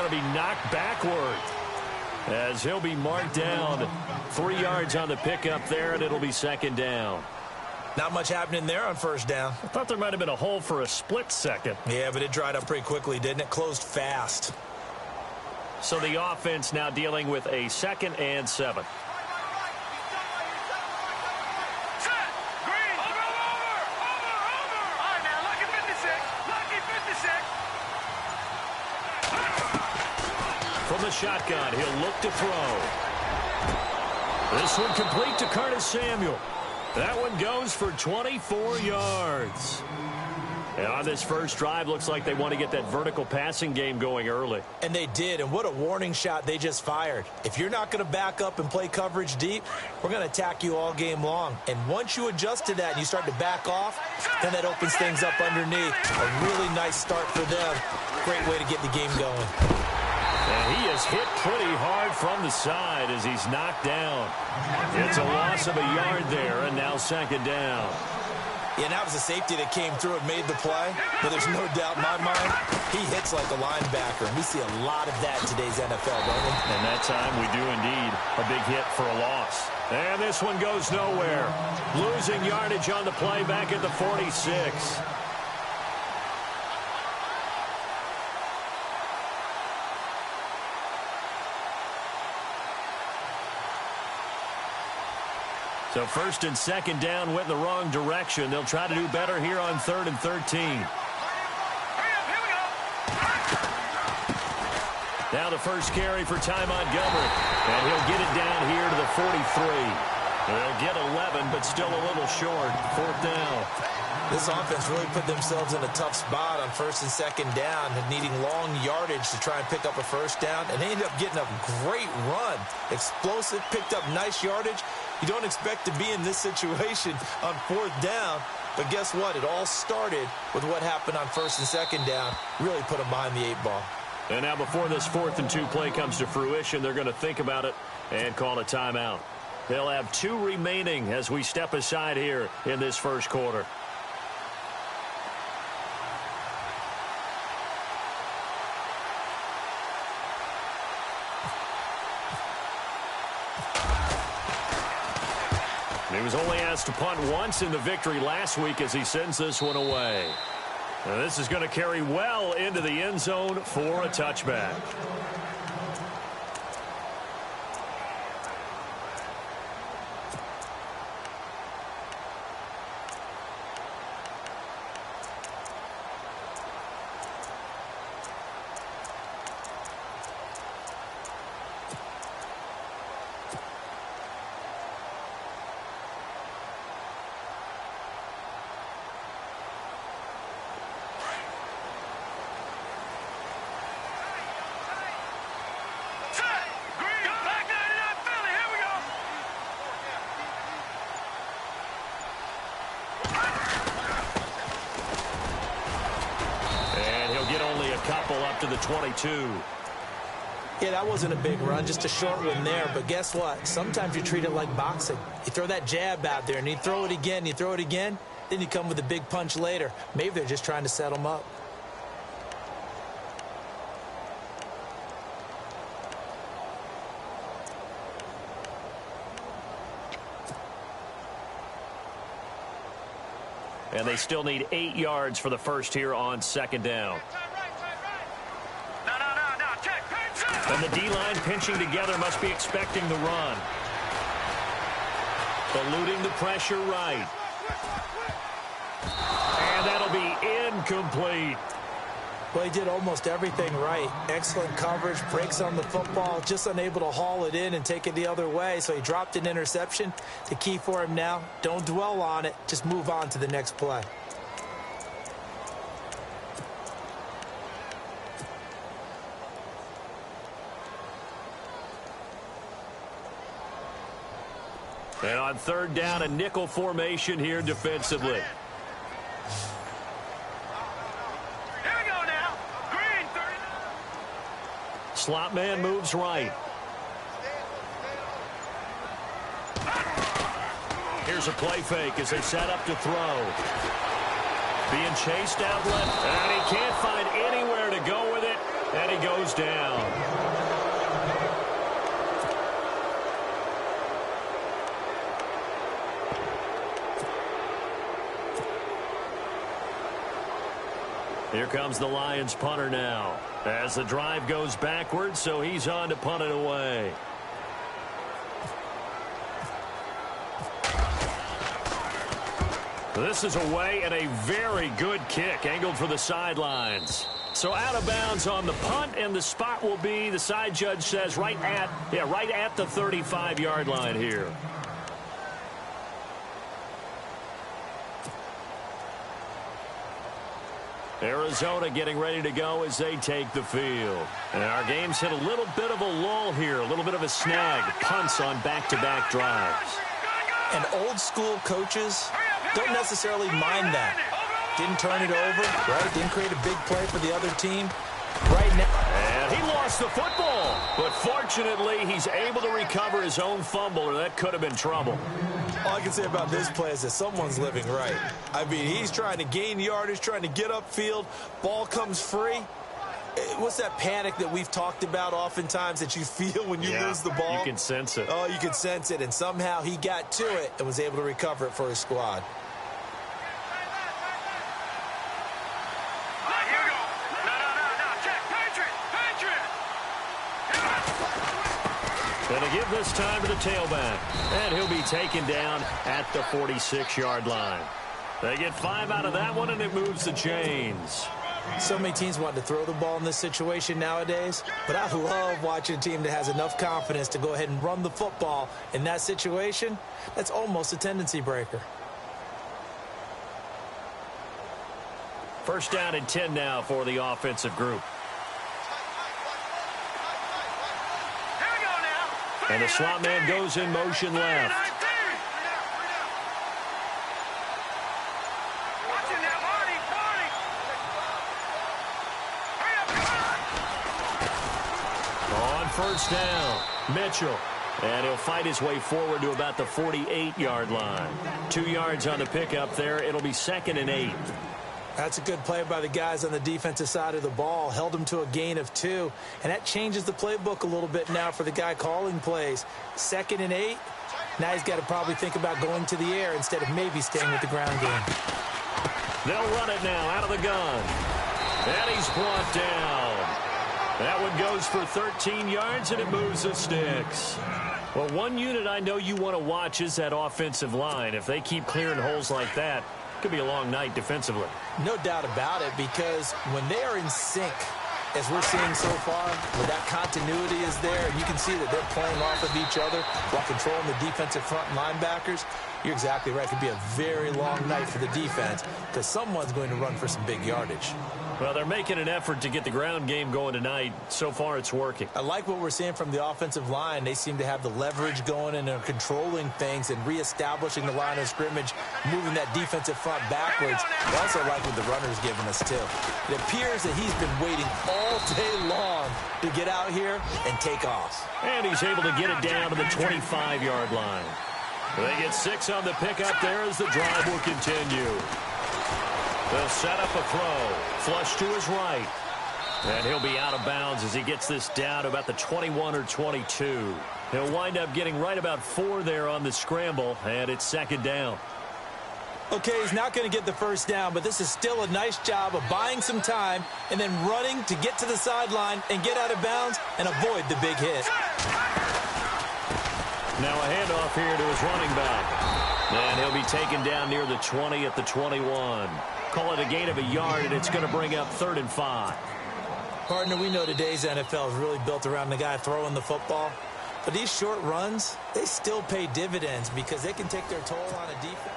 to be knocked backward as he'll be marked down. 3 yards on the pickup there, and it'll be second down. Not much happening there on first down. I thought there might have been a hole for a split second. Yeah, but it dried up pretty quickly, didn't it? Closed fast. So the offense now dealing with a 2nd and 7. From the shotgun, he'll look to throw. This one complete to Curtis Samuel. That one goes for 24 yards. And on this first drive, looks like they want to get that vertical passing game going early. And they did, and what a warning shot they just fired. If you're not going to back up and play coverage deep, we're going to attack you all game long. And once you adjust to that and you start to back off, then that opens things up underneath. A really nice start for them. Great way to get the game going. And he is hit pretty hard from the side as he's knocked down. It's a loss of a yard there, and now second down. Yeah, that was a safety that came through and made the play. But there's no doubt in my mind, he hits like a linebacker. And we see a lot of that in today's NFL, don't we? And that time we do indeed. A big hit for a loss. And this one goes nowhere. Losing yardage on the play back at the 46. So first and second down went in the wrong direction. They'll try to do better here on 3rd and 13. Now the first carry for Ty Montgomery. And he'll get it down here to the 43. They'll get 11, but still a little short. 4th down. This offense really put themselves in a tough spot on 1st and 2nd down, needing long yardage to try and pick up a first down. And they ended up getting a great run. Explosive, picked up nice yardage. You don't expect to be in this situation on 4th down. But guess what? It all started with what happened on 1st and 2nd down. Really put them behind the 8 ball. And now before this 4th and 2 play comes to fruition, they're going to think about it and call a timeout. They'll have 2 remaining as we step aside here in this first quarter. He was only asked to punt once in the victory last week as he sends this one away. Now this is going to carry well into the end zone for a touchback. Up to the 22. Yeah, that wasn't a big run, just a short one there. But guess what? Sometimes you treat it like boxing. You throw that jab out there, and you throw it again, you throw it again, then you come with a big punch later. Maybe they're just trying to set them up. And they still need 8 yards for the first here on 2nd down. And the D-line pinching together must be expecting the run. Eluding the pressure right. And that'll be incomplete. Well, he did almost everything right. Excellent coverage, breaks on the football, just unable to haul it in and take it the other way. So he dropped an interception. The key for him now, don't dwell on it. Just move on to the next play. And on 3rd down, a nickel formation here defensively. Here we go now. Green 30. Slot man moves right. Here's a play fake as they set up to throw. Being chased out left, and he can't find anywhere to go with it. And he goes down. Here comes the Lions punter now as the drive goes backwards, so he's on to punt it away. This is away and a very good kick angled for the sidelines. So out of bounds on the punt, and the spot will be, the side judge says, right at the 35-yard line here. Arizona getting ready to go as they take the field. And our game's hit a little bit of a lull here, a little bit of a snag. Punts on back-to-back drives. And old-school coaches don't necessarily mind that. Didn't turn it over, right? Didn't create a big play for the other team. Right now. And he lost the football. But fortunately, he's able to recover his own fumble, or that could have been trouble. All I can say about this play is that someone's living right. I mean, he's trying to gain yardage, trying to get upfield. Ball comes free. What's that panic that we've talked about oftentimes that you feel when you lose the ball? You can sense it. Oh, you can sense it. And somehow he got to it and was able to recover it for his squad. Going to give this time to the tailback. And he'll be taken down at the 46-yard line. They get 5 out of that one, and it moves the chains. So many teams want to throw the ball in this situation nowadays, but I love watching a team that has enough confidence to go ahead and run the football in that situation. That's almost a tendency breaker. First down and 10 now for the offensive group. And the slot man goes in motion left. On first down, Mitchell. And he'll fight his way forward to about the 48-yard line. 2 yards on the pickup there. It'll be 2nd and 8. That's a good play by the guys on the defensive side of the ball. Held him to a gain of 2. And that changes the playbook a little bit now for the guy calling plays. 2nd and 8. Now he's got to probably think about going to the air instead of maybe staying with the ground game. They'll run it now out of the gun. And he's brought down. That one goes for 13 yards, and it moves the sticks. Well, one unit I know you want to watch is that offensive line. If they keep clearing holes like that, it could be a long night defensively. No doubt about it, because when they are in sync, as we're seeing so far, where that continuity is there, and you can see that they're playing off of each other while controlling the defensive front linebackers, you're exactly right. It could be a very long night for the defense because someone's going to run for some big yardage. Well, they're making an effort to get the ground game going tonight. So far, it's working. I like what we're seeing from the offensive line. They seem to have the leverage going and are controlling things and reestablishing the line of scrimmage, moving that defensive front backwards. I also like what the runner's giving us, too. It appears that he's been waiting all day long to get out here and take off. And he's able to get it down to the 25-yard line. They get 6 on the pickup there as the drive will continue. They'll set up a throw. Flush to his right. And he'll be out of bounds as he gets this down to about the 21 or 22. He'll wind up getting right about 4 there on the scramble, and it's 2nd down. Okay, he's not going to get the first down, but this is still a nice job of buying some time and then running to get to the sideline and get out of bounds and avoid the big hit. Now a handoff here to his running back. And he'll be taken down near the 20 at the 21. Call it a gain of a yard, and it's going to bring up 3rd and 5. Partner, we know today's NFL is really built around the guy throwing the football. But these short runs, they still pay dividends because they can take their toll on a defense.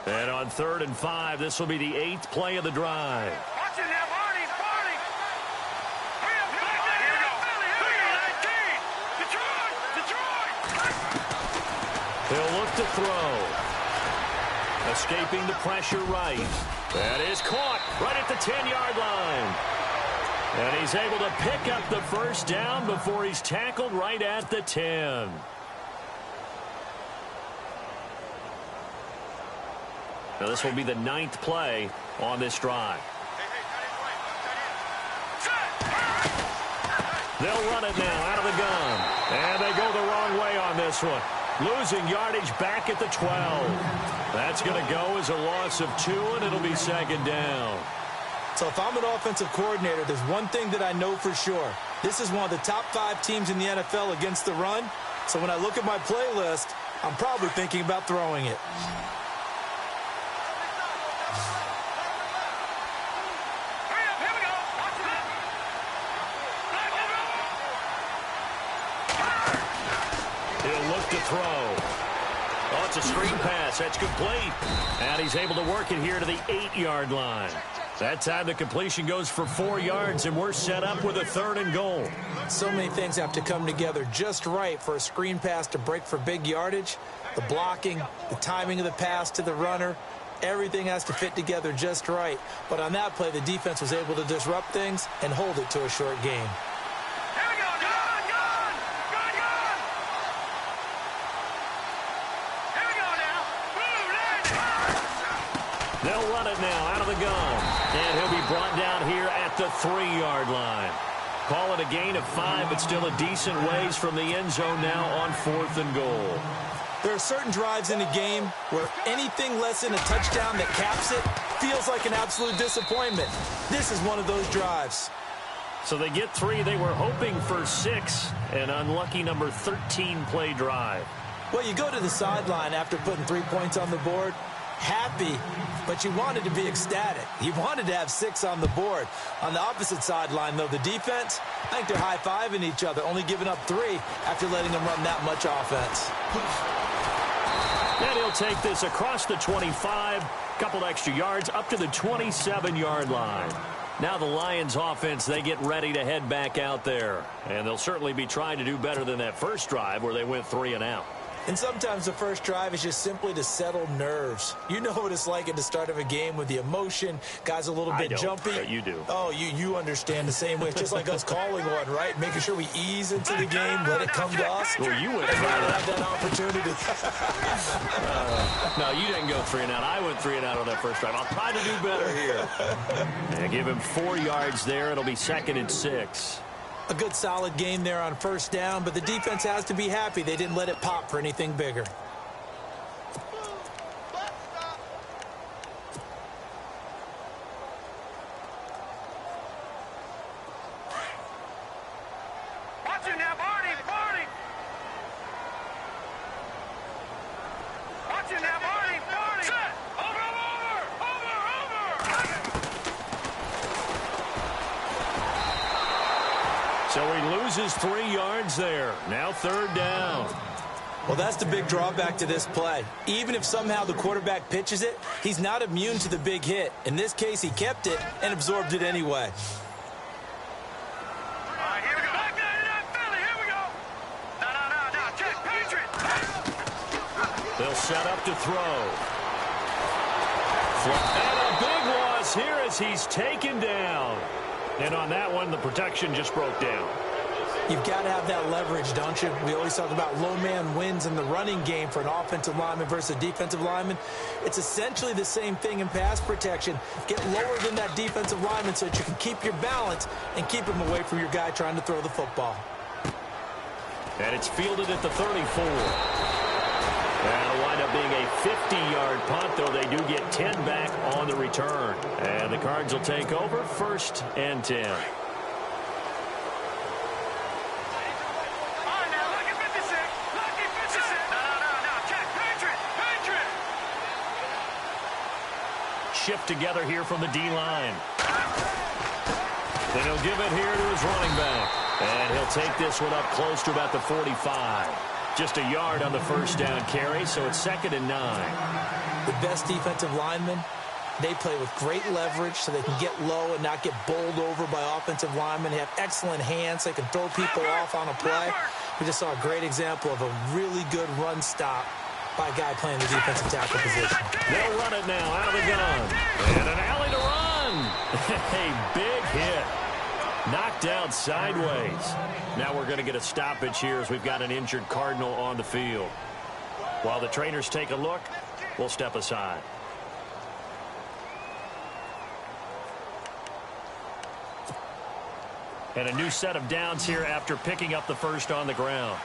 And on 3rd and 5, this will be the 8th play of the drive. Watch it now, Barney, Barney. Hurry up, here we go. 19. Detroit. He'll look to throw. A Escaping the pressure right. That is caught right at the 10-yard line. And he's able to pick up the first down before he's tackled right at the 10. Now this will be the 9th play on this drive. They'll run it now out of the gun. And they go the wrong way on this one. Losing yardage back at the 12. That's going to go as a loss of 2, and it'll be 2nd down. So if I'm an offensive coordinator, there's one thing that I know for sure. This is one of the top 5 teams in the NFL against the run. So when I look at my playlist, I'm probably thinking about throwing it. To throw. Oh, it's a screen pass. That's complete. And he's able to work it here to the 8-yard line. That time the completion goes for 4 yards, and we're set up with a 3rd and goal. So many things have to come together just right for a screen pass to break for big yardage. The blocking, the timing of the pass to the runner, everything has to fit together just right. But on that play, the defense was able to disrupt things and hold it to a short game. They'll run it now out of the gun. And he'll be brought down here at the 3-yard line. Call it a gain of 5, but still a decent ways from the end zone now on 4th and goal. There are certain drives in a game where anything less than a touchdown that caps it feels like an absolute disappointment. This is one of those drives. So they get 3. They were hoping for 6. An unlucky number 13 play drive. Well, you go to the sideline after putting 3 points on the board. Happy, but you wanted to be ecstatic. You wanted to have 6 on the board. On the opposite sideline, though, the defense, I think they're high-fiving each other, only giving up 3 after letting them run that much offense. And he'll take this across the 25, couple extra yards, up to the 27-yard line. Now the Lions offense, they get ready to head back out there. And they'll certainly be trying to do better than that first drive where they went 3 and out. And sometimes the first drive is just simply to settle nerves. You know what it's like at the start of a game with the emotion. Guys a little bit jumpy. But you do. Oh, you understand the same way. It's just like us calling one, right? Making sure we ease into the game, let it come to us. Well, you went and through have that opportunity. No, you didn't go 3 and out. I went 3 and out on that first drive. I'll try to do better here. And give him 4 yards there. It'll be 2nd and 6. A good solid game there on first down, but the defense has to be happy they didn't let it pop for anything bigger. Watch it now, Barney! Watch it now, Barney! Set! Over! So he loses 3 yards there. Now 3rd down. Well, that's the big drawback to this play. Even if somehow the quarterback pitches it, he's not immune to the big hit. In this case, he kept it and absorbed it anyway. Here we go. Back Philly. Here we go. No. Check. Patriots. They'll set up to throw. And a big loss here as he's taken down. And on that one, the protection just broke down. You've got to have that leverage, don't you? We always talk about low man wins in the running game for an offensive lineman versus a defensive lineman. It's essentially the same thing in pass protection. Get lower than that defensive lineman so that you can keep your balance and keep him away from your guy trying to throw the football. And it's fielded at the 34. That'll wind up being a 50-yard punt, though they do get 10 back on the return. And the Cards will take over 1st and 10. Shift together here from the D-line. Then he'll give it here to his running back. And he'll take this one up close to about the 45. Just a yard on the first down carry, so it's 2nd and 9. The best defensive linemen, they play with great leverage so they can get low and not get bowled over by offensive linemen. They have excellent hands. They can throw people off on a play. We just saw a great example of a really good run stop by a guy playing the defensive tackle position. They'll run it now out of the gun. And an alley to run. A big hit. Knocked out sideways. Now we're going to get a stoppage here as we've got an injured Cardinal on the field. While the trainers take a look, we'll step aside. And a new set of downs here after picking up the first on the ground.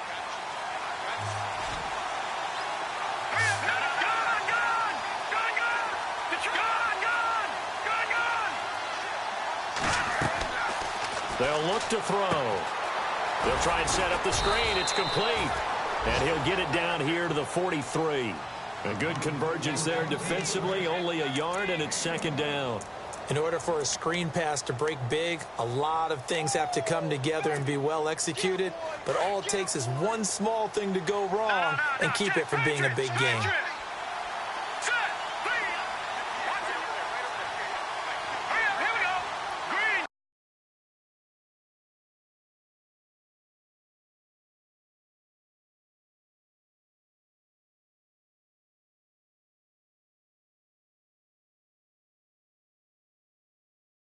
They'll look to throw. They'll try and set up the screen. It's complete. And he'll get it down here to the 43. A good convergence there defensively, only a yard, and it's second down. In order for a screen pass to break big, a lot of things have to come together and be well executed. But all it takes is one small thing to go wrong and keep it from being a big game.